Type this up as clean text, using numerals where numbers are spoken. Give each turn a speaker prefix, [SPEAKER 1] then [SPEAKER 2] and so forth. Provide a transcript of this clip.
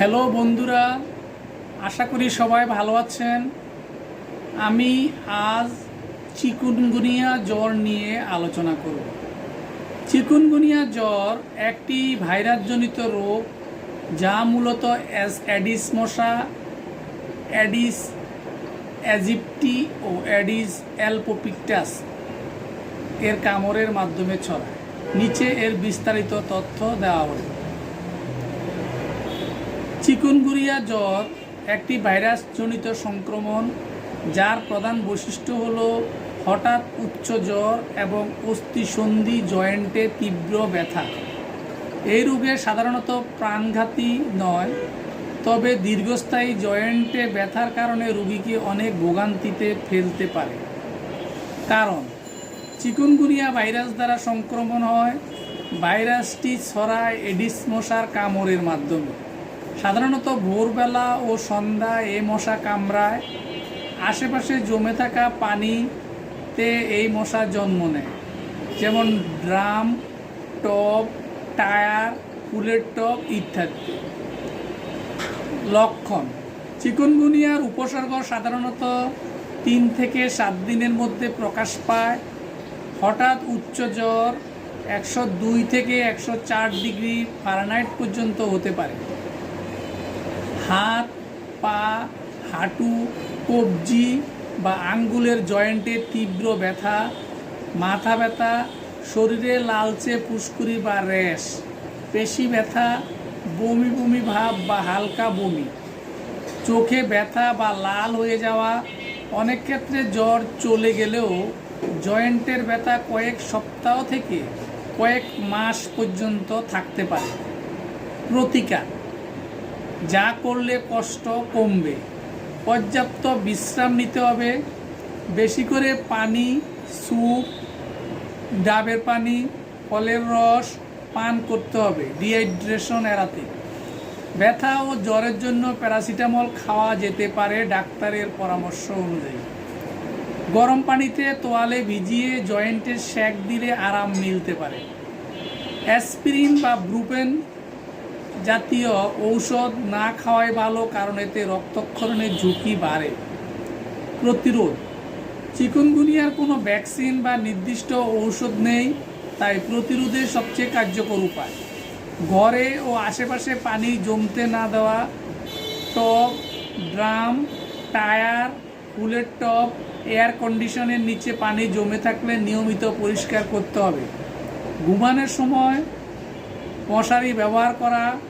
[SPEAKER 1] Hello বন্ধুরা, আশা করি সবাই ভালো আছেন। আমি আজ চিকুনগুনিয়া জ্বর নিয়ে আলোচনা করব। চিকুনগুনিয়া জ্বর একটি ভাইরাসজনিত রোগ যা মূলত অ্যাডিস মশা, অ্যাডিস অ্যাজিপ্টি ও অ্যাডিস অ্যালপোপিক্টাস এর কামড়ের মাধ্যমে ছড়ায়। নিচে এর বিস্তারিত তথ্য দেওয়া হলো। চিকুনগুনিয়া জ্বর একটি ভাইরাসজনিত সংক্রমণ যার প্রধান বৈশিষ্ট্য হল হঠাৎ উচ্চ জ্বর এবং অস্থিসন্ধি জয়েন্টে তীব্র ব্যথা। এই রোগে সাধারণত প্রাণঘাতী নয়, তবে দীর্ঘস্থায়ী জয়েন্টে ব্যথার কারণে রোগীকে অনেক ভোগান্তিতে ফেলতে পারে। কারণ চিকুনগুনিয়া ভাইরাস দ্বারা সংক্রমণ হয়। ভাইরাসটি ছড়ায় এডিস মশার কামড়ের মাধ্যমে। সাধারণত ভোরবেলা ও সন্ধ্যা এই মশা কামড়ায়। আশেপাশে জমে থাকা পানিতে এই মশা জন্ম নেয়, যেমন ড্রাম, টব, টায়ার, ফুলের টব ইত্যাদি। লক্ষণ: চিকুনগুনিয়ার উপসর্গ সাধারণত 3 থেকে 7 দিনের মধ্যে প্রকাশ পায়। হঠাৎ উচ্চ জ্বর 102 থেকে 104 ডিগ্রি ফারেনহাইট পর্যন্ত হতে পারে। হাত, পা, হাঁটু, কবজি বা আঙ্গুলের জয়েন্টে তীব্র ব্যথা, মাথা ব্যথা, শরীরে লালচে ফুসকুড়ি বা র্যাশ, পেশি ব্যথা, বমি বমি ভাব বা হালকা বমি, চোখে ব্যথা বা লাল হয়ে যাওয়া। অনেক ক্ষেত্রে জ্বর চলে গেলেও জয়েন্টের ব্যথা কয়েক সপ্তাহ থেকে কয়েক মাস পর্যন্ত থাকতে পারে। প্রতিকার: যা করলে কষ্ট কমবে। পর্যাপ্ত বিশ্রাম নিতে হবে। বেশি করে পানি, স্যুপ, ডাবের পানি, ফলের রস পান করতে হবে ডিহাইড্রেশন এড়াতে। ব্যথা ও জ্বরের জন্য প্যারাসিটামল খাওয়া যেতে পারে ডাক্তারের পরামর্শ অনুযায়ী। গরম পানিতে তোয়ালে ভিজিয়ে জয়েন্টে সেঁক দিলে আরাম মিলতে পারে। অ্যাসপিরিন বা ব্রুপেন জাতীয় ঔষধ না খাওয়াই ভালো, কারণ এতে রক্তক্ষরণের ঝুঁকি বাড়ে। প্রতিরোধ: চিকুনগুনিয়ার কোনো ভ্যাকসিন বা নির্দিষ্ট ঔষধ নেই, তাই প্রতিরোধের সবচেয়ে কার্যকর উপায় ঘরে ও আশেপাশে পানি জমতে না দেওয়া। টব, ড্রাম, টায়ার, ফুলের টব, এয়ার কন্ডিশনের নিচে পানি জমে থাকলে নিয়মিত পরিষ্কার করতে হবে। ঘুমানোর সময় মশারি ব্যবহার করা।